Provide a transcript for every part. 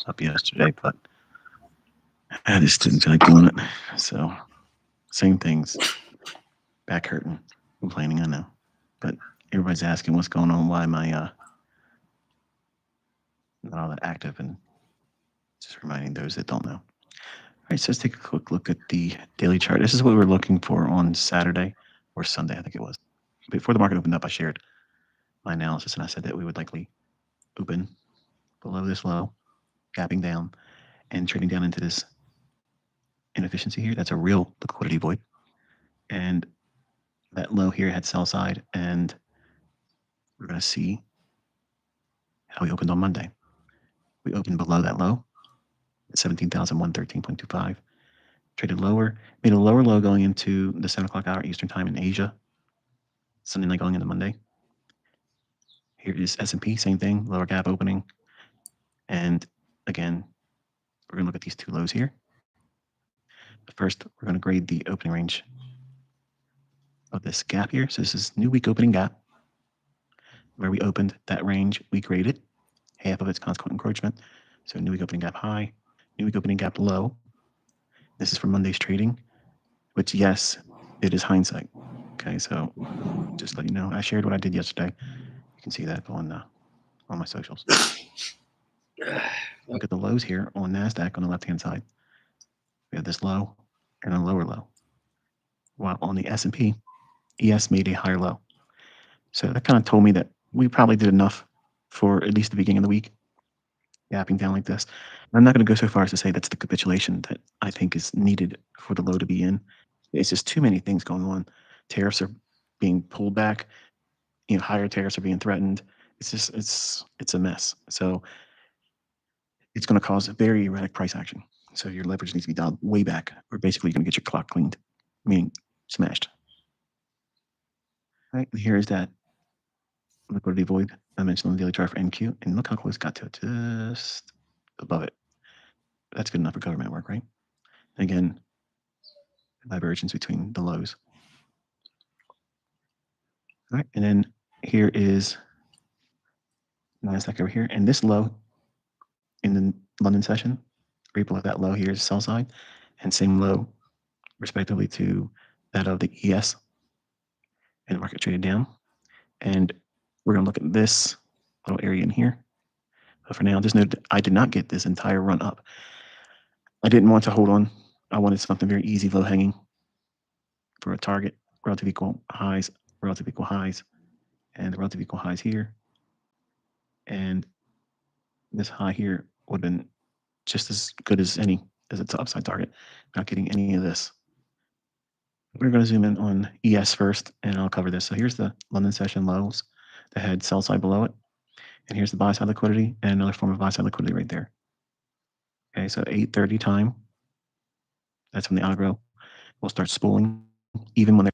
up yesterday, but I just didn't feel like doing it. So same things. Back hurting, complaining. I know, but everybody's asking what's going on. Why am I not all that active? And just reminding those that don't know. All right, so let's take a quick look at the daily chart. This is what we were looking for on Saturday or Sunday, I think it was. Before the market opened up, I shared my analysis and I said that we would likely open below this low, gapping down, and trading down into this inefficiency here. That's a real liquidity void. And that low here had sell side, and we're going to see how we opened on Monday. We opened below that low at 17,113.25. Traded lower, made a lower low going into the 7 o'clock hour Eastern time in Asia. Sunday night going into Monday. Here is S&P, same thing, lower gap opening. And again, we're going to look at these two lows here. But first, we're going to grade the opening range of this gap here. So this is new week opening gap. Where we opened that range, we graded half of its consequent encroachment. So new week opening gap high, new week opening gap low. This is for Monday's trading, which yes, it is hindsight. Okay, so just let you know, I shared what I did yesterday. You can see that on my socials. Look at the lows here on NASDAQ on the left-hand side. We have this low and a lower low. While on the S&P, ES made a higher low. So that kind of told me that we probably did enough for at least the beginning of the week, gapping down like this. I'm not going to go so far as to say that's the capitulation that I think is needed for the low to be in. It's just too many things going on. Tariffs are being pulled back. Higher tariffs are being threatened. It's just it's a mess. So it's going to cause a very erratic price action. So your leverage needs to be dialed way back, or basically you're going to get your clock cleaned, meaning smashed. All right, here is that liquidity void I mentioned on the daily chart for NQ, and look how close it got to it, just above it. That's good enough for government work, right? And again, divergence between the lows. All right, and then here is NASDAQ over here, and this low in the London session, right below that low here is sell side, and same low respectively to that of the ES, and the market traded down. And we're going to look at this little area in here. But for now, just note I did not get this entire run up. I didn't want to hold on. I wanted something very easy, low hanging for a target, relative equal highs, and the relative equal highs here. And this high here would have been just as good as its upside target. Not getting any of this. We're going to zoom in on ES first, and I'll cover this. So here's the London session lows that had sell side below it. And here's the buy side liquidity and another form of buy side liquidity right there. Okay, so 8:30 time. That's when the algo will start spooling, even when they're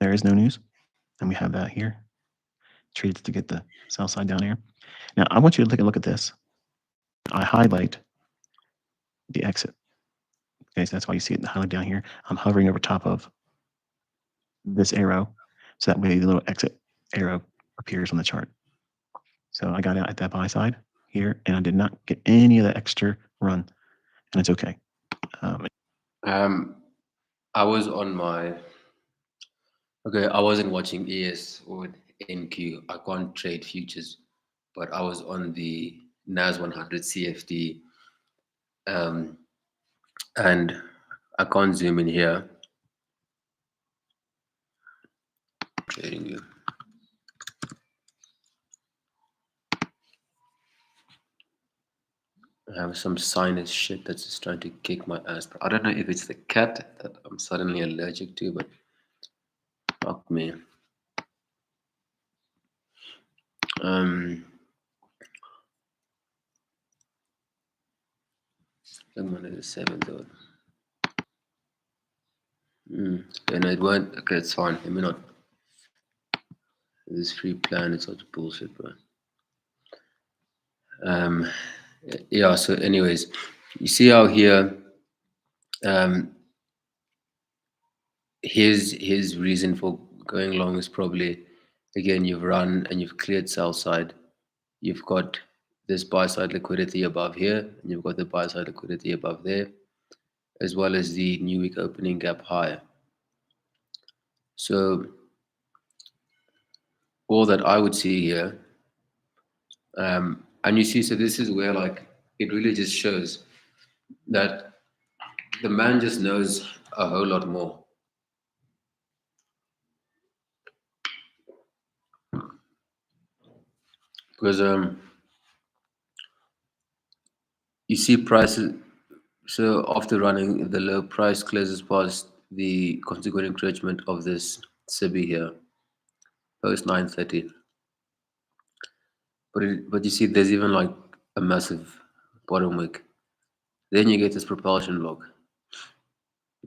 there is no news, and we have that here. Treated to get the sell side down here. Now I want you to take a look at this. I highlight the exit. Okay, so that's why you see it highlighted down here. I'm hovering over top of this arrow, so that way the little exit arrow appears on the chart. So I got out at that buy side here, and I did not get any of the extra run, and it's okay. I was on my I wasn't watching ES or NQ. I can't trade futures, but I was on the NAS 100 CFD, and I can't zoom in here. Trading you. I have some sinus shit that's just trying to kick my ass. But I don't know if it's the cat that I'm suddenly allergic to, but fuck me. I'm on the 7th though. And it won't. Okay, it's fine. Let me not. This free plan is such bullshit, bro. Yeah. So, anyways, you see how here, um, his reason for going long is probably, again, you've run and you've cleared sell side. You've got this buy side liquidity above here, and you've got the buy side liquidity above there, as well as the new week opening gap higher. So all that I would see here, and you see, so this is where like it really just shows that the man just knows a whole lot more. Because you see prices, so after running the low, price closes past the consequent encroachment of this SIBI here, post 9:30. But you see, there's even like a massive bottom wick. Then you get this propulsion block.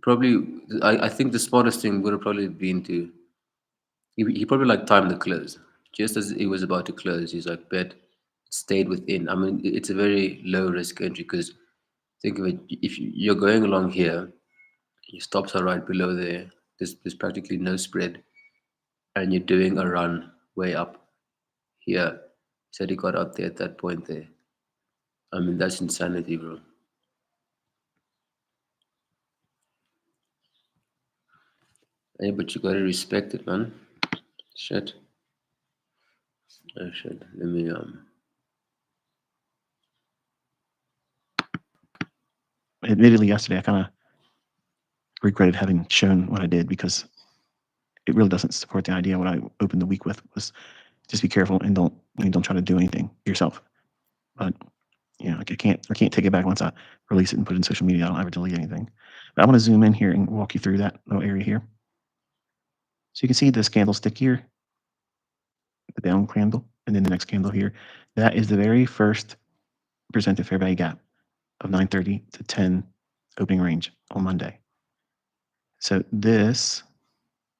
Probably, I think the smartest thing would have probably been to he probably like timed the close just as it was about to close. He's like bet stayed within. I mean, it's a very low risk entry because think of it. If you're going along here, your stops are right below there. There's practically no spread, and you're doing a run way up here. Said he got up there at that point there. I mean, that's insanity, bro. Hey, but you gotta respect it, man. Shit. Oh shit. Let me Admittedly, yesterday I kind of regretted having shown what I did because it really doesn't support the idea. What I opened the week with was just be careful and don't try to do anything yourself. But I can't take it back once I release it and put it in social media. I don't ever delete anything. But I want to zoom in here and walk you through that little area here. So you can see this candlestick here, the down candle, and then the next candle here. That is the very first presented fair value gap of 9:30 to 10 opening range on Monday. So this,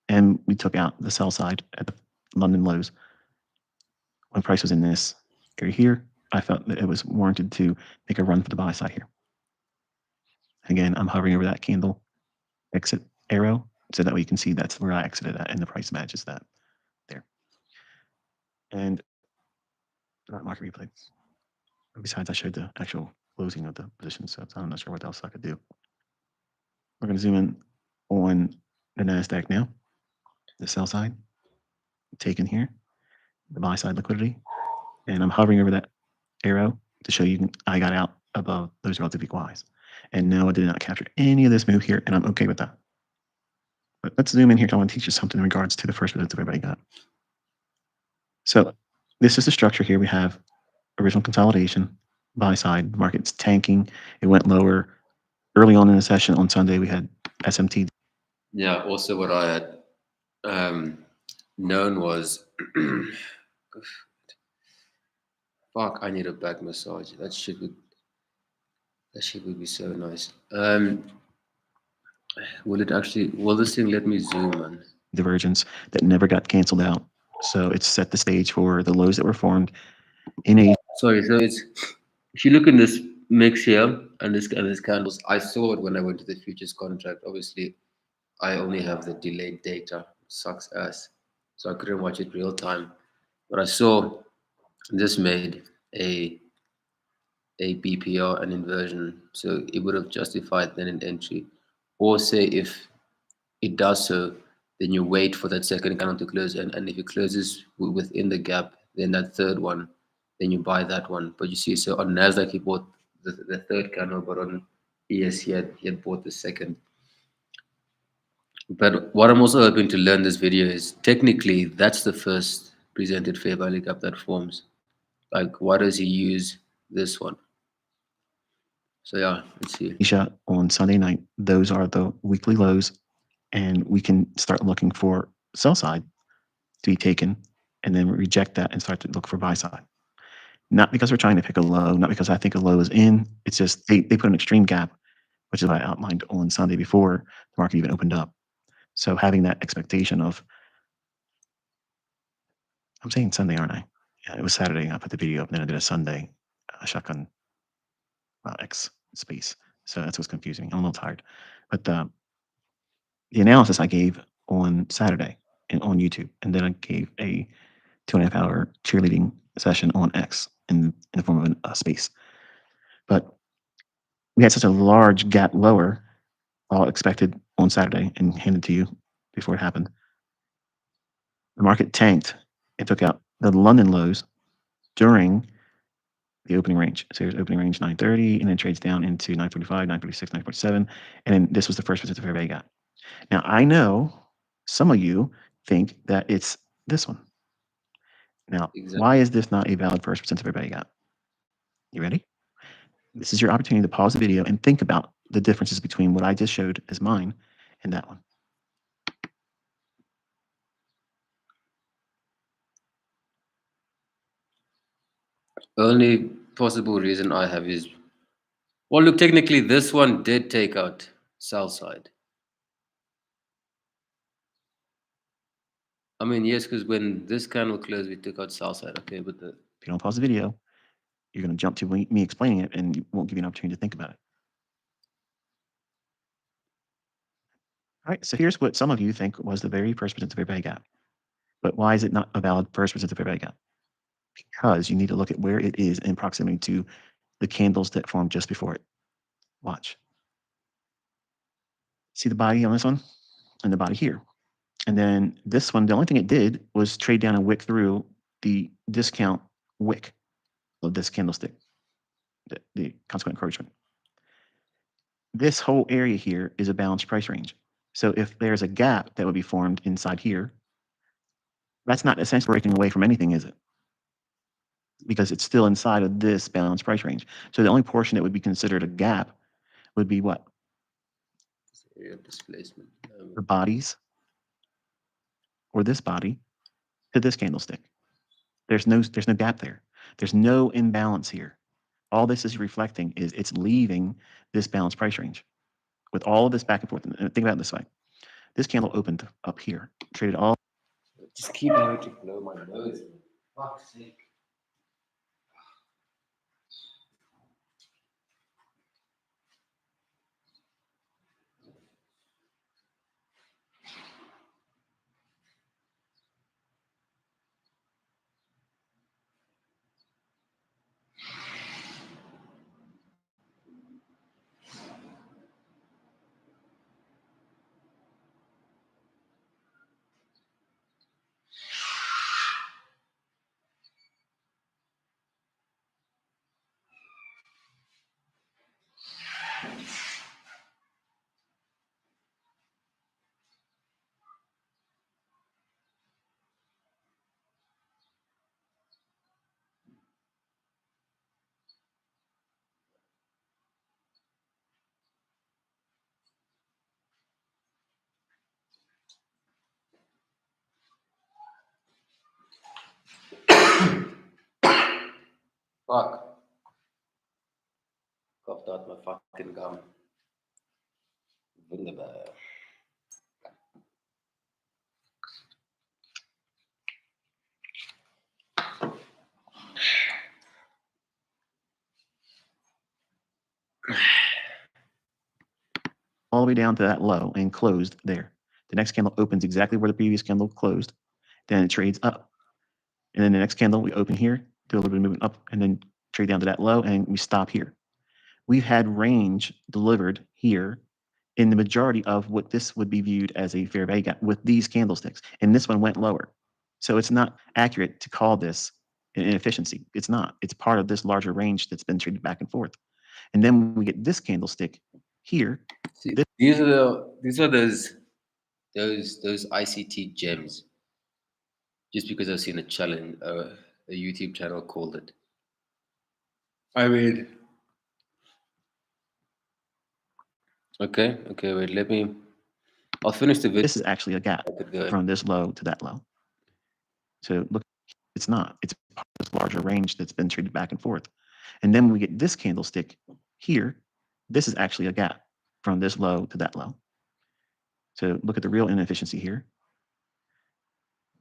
and we took out the sell side at the London lows when price was in this area here. I felt that it was warranted to make a run for the buy side here. Again, I'm hovering over that candle exit arrow so that way you can see that's where I exited at and the price matches that there. And not market replay. Besides, I showed the actual closing of the position, so I'm not sure what else I could do. We're going to zoom in on the NASDAQ now, the sell side, taken here, the buy side liquidity, and I'm hovering over that arrow to show you I got out above those relative equalize. And no, I did not capture any of this move here, and I'm okay with that. But let's zoom in here. I want to teach you something in regards to the first result everybody got. So this is the structure here. We have original consolidation, buy side, market's tanking. It went lower. Early on in the session on Sunday, we had SMT. Yeah, also what I had known was fuck, I need a back massage. That shit would be so nice. Will this thing let me zoom, man? Divergence that never got canceled out. So it's set the stage for the lows that were formed in a. Sorry, so it's if you look in this mix here and this candles, I saw it when I went to the futures contract. Obviously, I only have the delayed data. Sucks ass. So I couldn't watch it real time. But I saw this made a BPR, an inversion. So it would have justified then an entry. Or say if it does so, then you wait for that second candle to close. And if it closes within the gap, then that third one, then you buy that one. But you see, so on NASDAQ, he bought the third candle, but on ES, he had bought the second. But what I'm also hoping to learn this video is technically that's the first presented fair value gap that forms. Like, why does he use this one? So yeah, let's see. Asia on Sunday night, those are the weekly lows, and we can start looking for sell side to be taken, and then reject that and start to look for buy side. Not because we're trying to pick a low, not because I think a low is in. It's just they put an extreme gap, which is what I outlined on Sunday before the market even opened up. So having that expectation of, I'm saying Sunday, aren't I? Yeah, it was Saturday. I put the video up, and then I did a Sunday shotgun X space. So that's what's confusing. I'm a little tired, but the analysis I gave on Saturday and on YouTube, and then I gave a 2.5 hour cheerleading session on X in the form of a space. But we had such a large gap lower, all expected on Saturday and handed to you before it happened. The market tanked and took out the London lows during the opening range. So here's opening range 930, and then trades down into 945, 946, 947. And then this was the first positive fair value gap. Now, I know some of you think that it's this one. Now, Exactly. why is this not a valid first positive fair value gap? You ready? This is your opportunity to pause the video and think about the differences between what I just showed as mine and that one. Only possible reason I have is, well, look, technically this one did take out sell side. I mean, yes, because when this candle closed, we took out sell side. Okay, but If you don't pause the video, you're going to jump to me explaining it, and it won't give you an opportunity to think about it. All right, so here's what some of you think was the very first positive fair value gap. But why is it not a valid first positive fair value gap? Because you need to look at where it is in proximity to the candles that formed just before it. Watch. See the body on this one and the body here. And then this one, the only thing it did was trade down and wick through the discount wick of this candlestick, the consequent encouragement. This whole area here is a balanced price range. So if there's a gap that would be formed inside here, that's not essentially breaking away from anything, is it? Because it's still inside of this balanced price range. So the only portion that would be considered a gap would be what? area of displacement. The bodies or this body to this candlestick. There's no gap there. There's no imbalance here. All this is reflecting is it's leaving this balanced price range with all of this back and forth. And think about it this way. This candle opened up here, traded all. Just keep having to blow my nose. Fuck's sake. Fuck. Coughed out my fucking gum. Wunderbar. all the way down to that low and closed there. The next candle opens exactly where the previous candle closed. Then it trades up. And then the next candle, we open here, do a little bit of movement up, and then trade down to that low, and we stop here. We've had range delivered here in the majority of what this would be viewed as a fair value gap with these candlesticks. And this one went lower. So it's not accurate to call this an inefficiency. It's not. It's part of this larger range that's been traded back and forth. And then we get this candlestick here. See, these are those those ICT gems, just because I've seen a challenge, a YouTube channel called it. I mean, okay, wait, I'll finish the video. This is actually a gap from this low to that low. So look, it's not. It's part of this larger range that's been traded back and forth. And then when we get this candlestick here, this is actually a gap from this low to that low. So look at the real inefficiency here.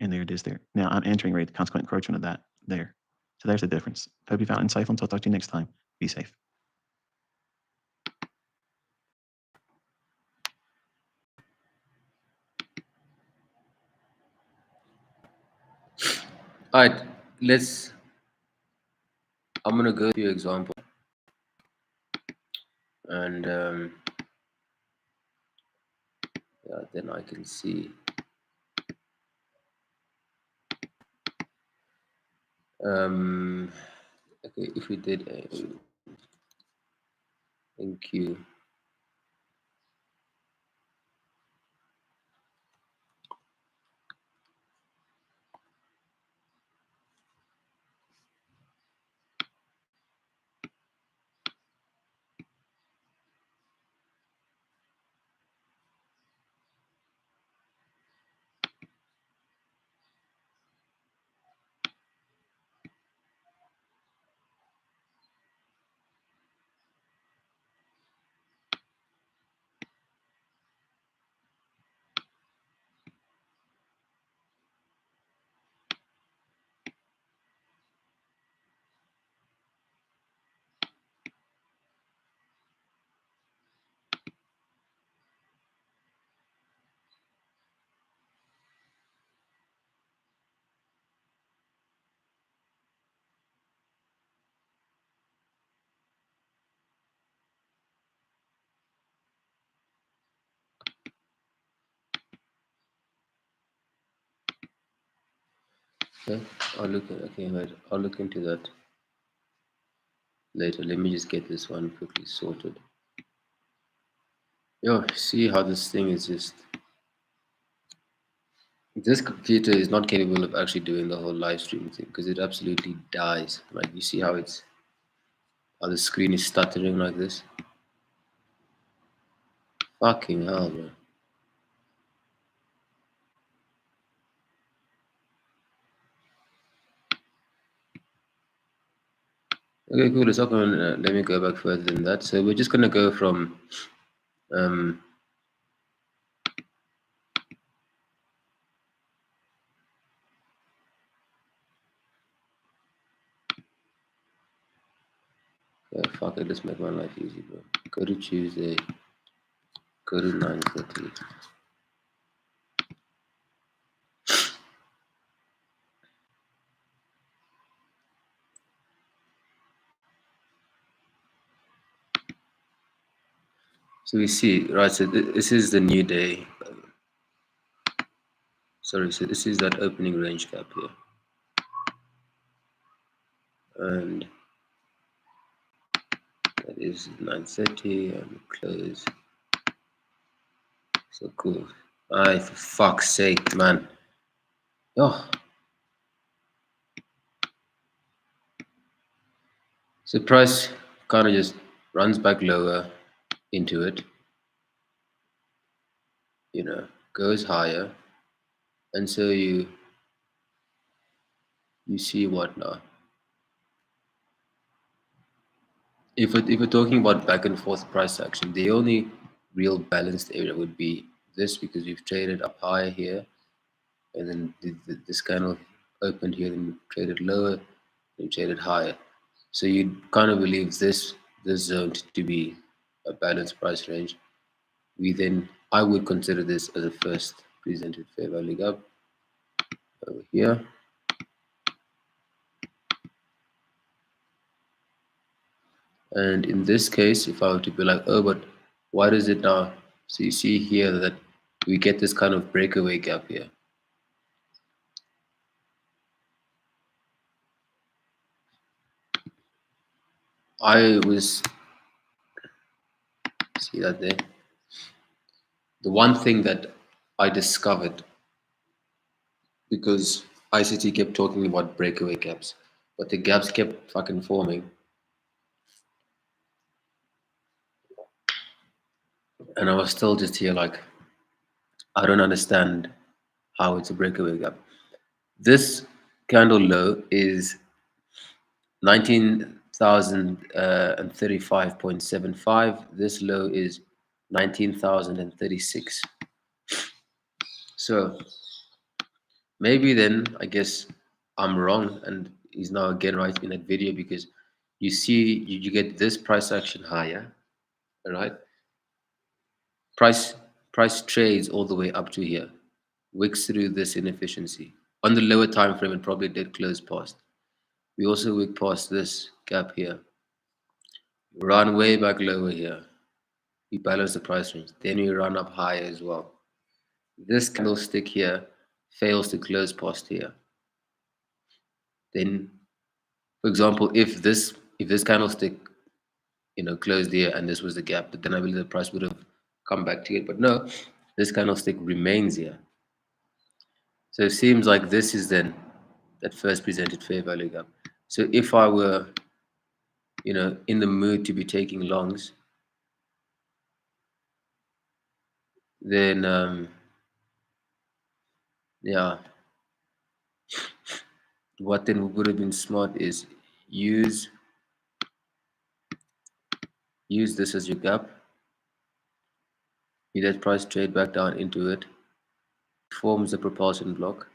And there it is there. Now I'm entering rate, the consequent encroachment of that there. So there's the difference. Hope you found insightful. Until I'll talk to you next time. Be safe. All right, I'm gonna go through example, and yeah, then I can see. Okay, if we did a NQ. Okay, I'll look into that later. Let me just get this one quickly sorted. Yo, see how this thing is just. This computer is not capable of actually doing the whole live stream thing because it absolutely dies. Like you see how the screen is stuttering like this. Fucking hell, bro. Okay, cool. It's not going to let me go back further than that. So we're just going to go from okay, fuck it. Let's make my life easy, bro. Go to Tuesday. Go to 9:30. So we see, right, so this is the new day. Sorry, so this is that opening range gap here. And that is 9:30 and close. So cool. Aye, for fuck's sake, man. Oh. So price kind of just runs back lower into it. You know, goes higher. And so you see what now? If we're talking about back and forth price action, the only real balanced area would be this because we've traded up higher here, and then this kind of opened here, then traded lower, then traded higher. So you kind of believe this zone to be a balanced price range. I would consider this as a first presented fair value gap over here. And in this case, if I were to be like, oh, but why does it now? So you see here that we get this kind of breakaway gap here. See that there? The one thing that I discovered because ICT kept talking about breakaway gaps, but the gaps kept fucking forming. And I was still just here like, I don't understand how it's a breakaway gap. This candle low is 19,035.75. This low is 19,036. So maybe then I guess I'm wrong, and he's now again right in that video, because you see you get this price action higher, all right? Price trades all the way up to here, wicks through this inefficiency. On the lower time frame, it probably did close past. We also wick past this gap here, run way back lower here. We balance the price range. Then we run up higher as well. This candlestick here fails to close past here. Then, for example, if this candlestick, closed here and this was the gap, then I believe the price would have come back to it. But no, this candlestick remains here. So it seems like this is then that first presented fair value gap. So if I were, in the mood to be taking longs, then yeah, what then would have been smart is use this as your gap. You let price trade back down into it, forms a propulsion block.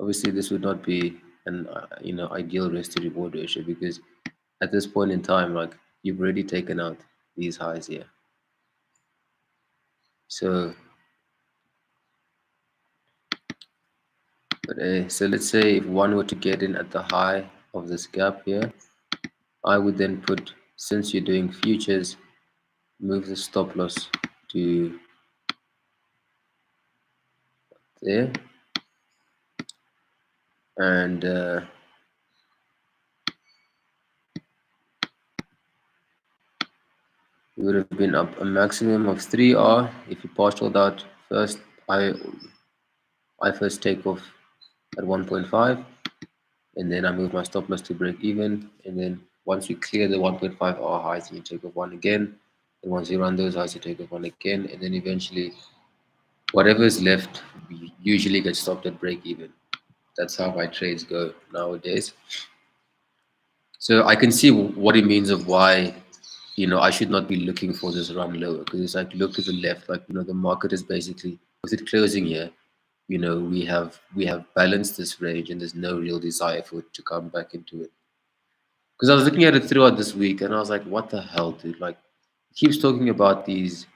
Obviously, this would not be an ideal risk to reward ratio, because at this point in time, like, you've already taken out these highs here. So, so let's say if one were to get in at the high of this gap here, I would then put, since you're doing futures, move the stop loss to there, and you would have been up a maximum of 3R. If you partialed out first, I first take off at 1.5, and then I move my stop loss to break even, and then once you clear the 1.5 hour highs, you take off one again, and once you run those highs, you take off one again, and then eventually whatever is left usually gets stopped at break even. That's how my trades go nowadays. So I can see what it means of why I should not be looking for this run lower, because it's like, look to the left, like, the market is basically, with it closing here, we have balanced this range, and there's no real desire for it to come back into it. Because I was looking at it throughout this week, and I was like, what the hell, dude? Like, it keeps talking about these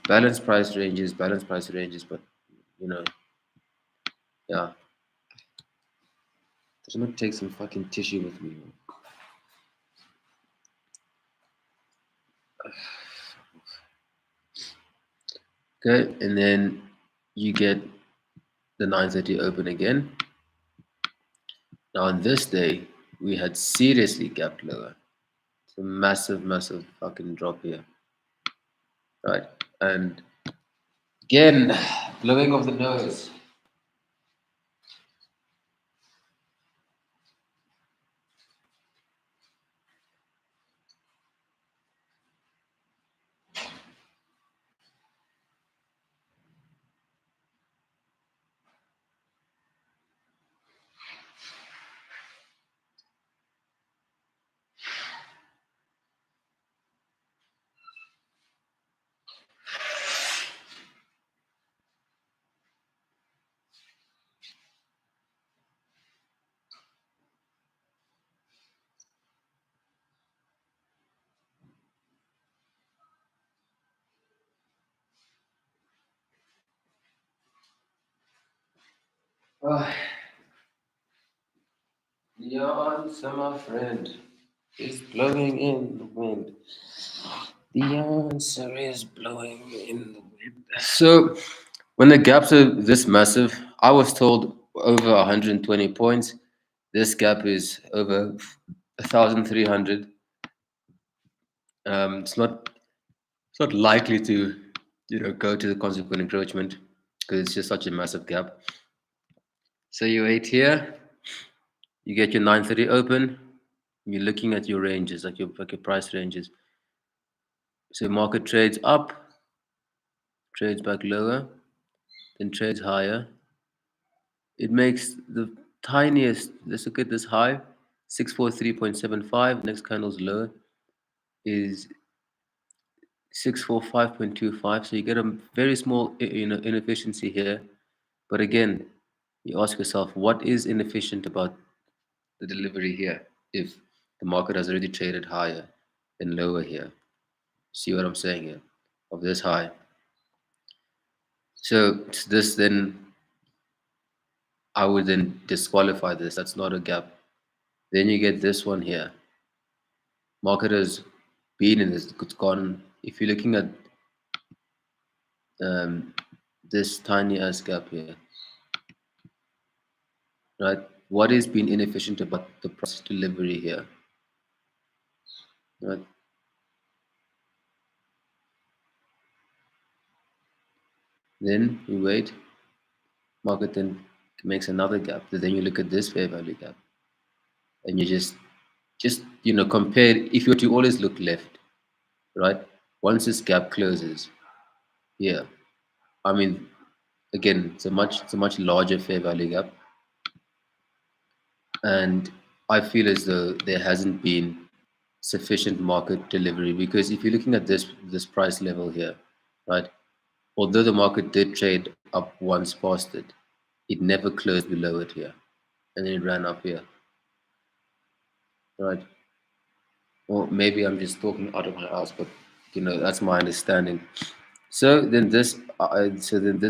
balanced price ranges, but yeah, does not take some fucking tissue with me. Okay, and then you get the 9:30 open again. Now on this day, we had seriously gapped lower. It's a massive, massive fucking drop here. Right, and again, blowing of the nose. The answer, my friend, is blowing in the wind. The answer is blowing in the wind. So, when the gaps are this massive, I was told over 120 points. This gap is over 1,300. It's not likely to go to the consequent encroachment because it's just such a massive gap. So you wait here, you get your 930 open, you're looking at your ranges, like your price ranges. So market trades up, trades back lower, then trades higher. It makes the tiniest, let's look at this high, 643.75. Next candle's low is 645.25. So you get a very small inefficiency here. But again, you ask yourself, what is inefficient about the delivery here if the market has already traded higher and lower here? See what I'm saying here? Of this high. So this then, I would then disqualify this. That's not a gap. Then you get this one here. Market has been in this, it's gone. If you're looking at this tiny ass gap here, right? What is being inefficient about the price delivery here, right? Then you wait, market then makes another gap. Then you look at this fair value gap, and you just compare. If you were to always look left, right? Once this gap closes, yeah, I mean, again, it's a much larger fair value gap, and I feel as though there hasn't been sufficient market delivery, because if you're looking at this price level here, right? Although the market did trade up once past it, it never closed below it here, and then it ran up here, right? Or maybe I'm just talking out of my ass, but that's my understanding. So then this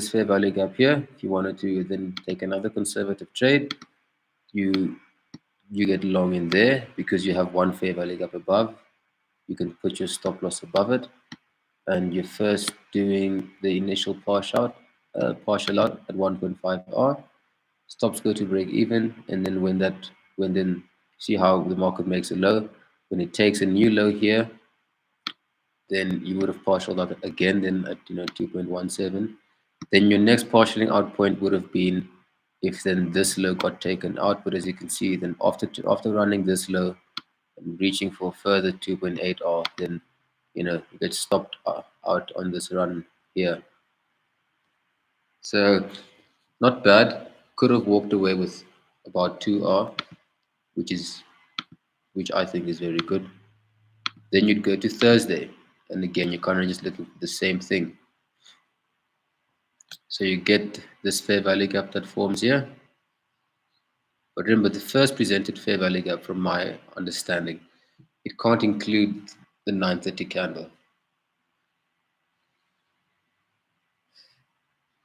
fair value gap here, if you wanted to then take another conservative trade, you get long in there because you have one fair value gap above. You can put your stop loss above it, and you're first doing the initial partial out at 1.5 R. Stops go to break even, and then when see how the market makes a low. When it takes a new low here, then you would have partialed out again, then at 2.17. Then your next partialing out point would have been if then this low got taken out. But as you can see, then after running this low and reaching for further 2.8 R, then you get stopped out on this run here. So not bad. Could have walked away with about 2R, which I think is very good. Then you'd go to Thursday, and again you're kind of just looking for the same thing. So you get this fair value gap that forms here. But remember, the first presented fair value gap, from my understanding, it can't include the 930 candle.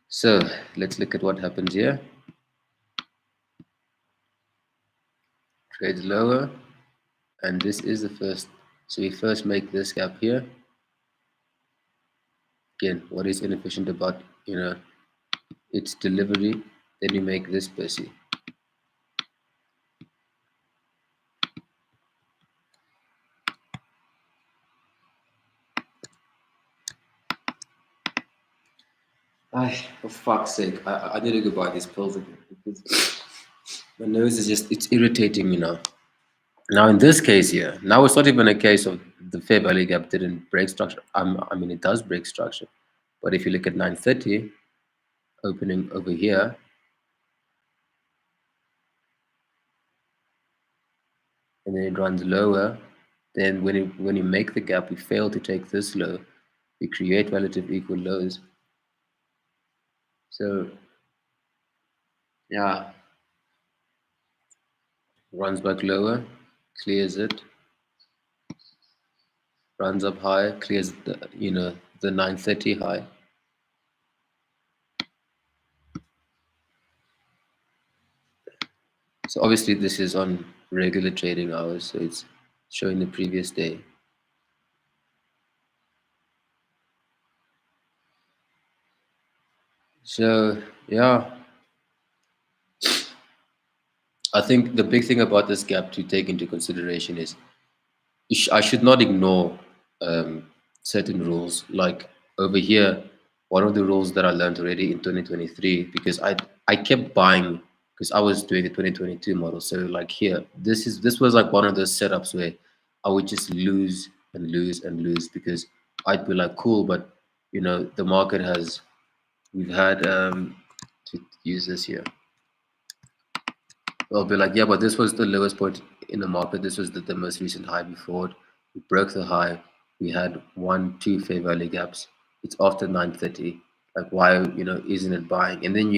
So let's look at what happens here. Trades lower, and this is the first. So we first make this gap here. Again, what is inefficient about its delivery? Then you make this pussy. For fuck's sake, I need to go buy these pills again because my nose is it's irritating me now. Now in this case here, now it's not even a case of the fair value gap didn't break structure. I mean, it does break structure. But if you look at 930, opening over here, and then it runs lower, then when you make the gap, we fail to take this low, we create relative equal lows. So yeah, runs back lower, clears it, runs up high, clears the the 930 high. So obviously this is on regular trading hours, so it's showing the previous day. So yeah, I think the big thing about this gap to take into consideration is I should not ignore certain rules. Like over here, one of the rules that I learned already in 2023, because I kept buying because I was doing the 2022 model. So like here, this was like one of those setups where I would just lose and lose and lose because I'd be like, cool, but the market we've had to use this here. I'll be like, yeah, but this was the lowest point in the market. This was the most recent high before it. We broke the high. We had 1, 2 fair value gaps. It's after 9:30. Like, why, isn't it buying? And then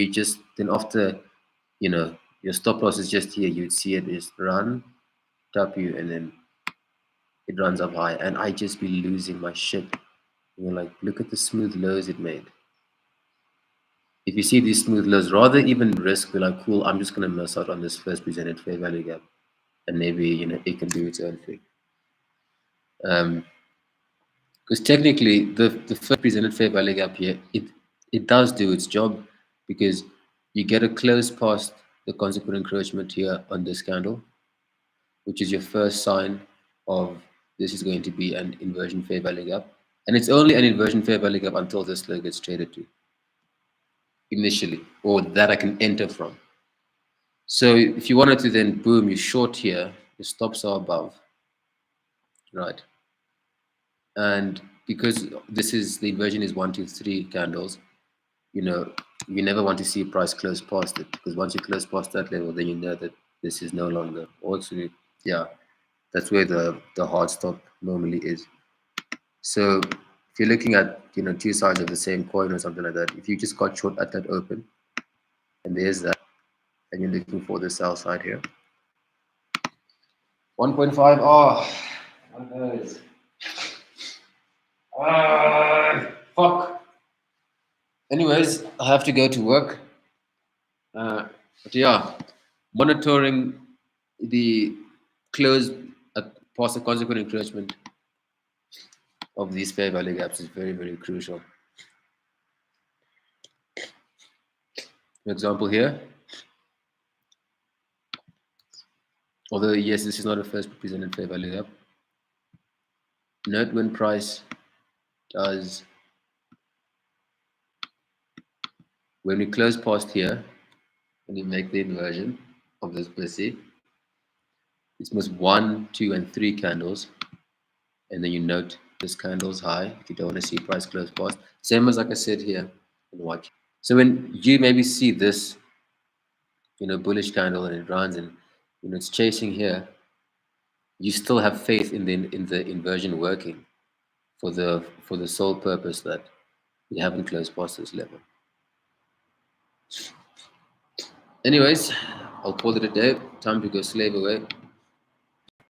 then after, your stop loss is just here. You'd see it just run, tap you, and then it runs up high. And I just be losing my shit. Like, look at the smooth lows it made. If you see these smooth lows, rather even risk, be like, cool, I'm just going to miss out on this first presented fair value gap. And maybe, it can do its own thing. Because technically, the first presented fair value gap here, it does do its job because you get a close past the consequent encroachment here on this candle, which is your first sign of this is going to be an inversion fair value gap. And it's only an inversion fair value gap until this low gets traded to initially, or that I can enter from. So if you wanted to then, boom, you short here, your stops are above, right? And because the inversion is 1, 2, 3 candles, you never want to see a price close past it, because once you close past that level, then you know that this is no longer. Also, yeah, that's where the hard stop normally is. So if you're looking at two sides of the same coin or something like that, if you just got short at that open, and there's that, and you're looking for the sell side here, 1.5. Oh, my nose. Fuck. Anyways, I have to go to work. But yeah, monitoring the close past the consequent encroachment of these fair value gaps is very, very crucial. For example here, although yes, this is not a first presented fair value gap, note when price does, when we close past here, when you make the inversion of this pussy, it's most 1, 2, and 3 candles, and then you note this candle's high if you don't want to see price close past. Same as like I said here in white. So when you maybe see this, bullish candle and it runs and it's chasing here, you still have faith in the inversion working for the sole purpose that we haven't closed past this level. Anyways, I'll call it a day. Time to go slave away.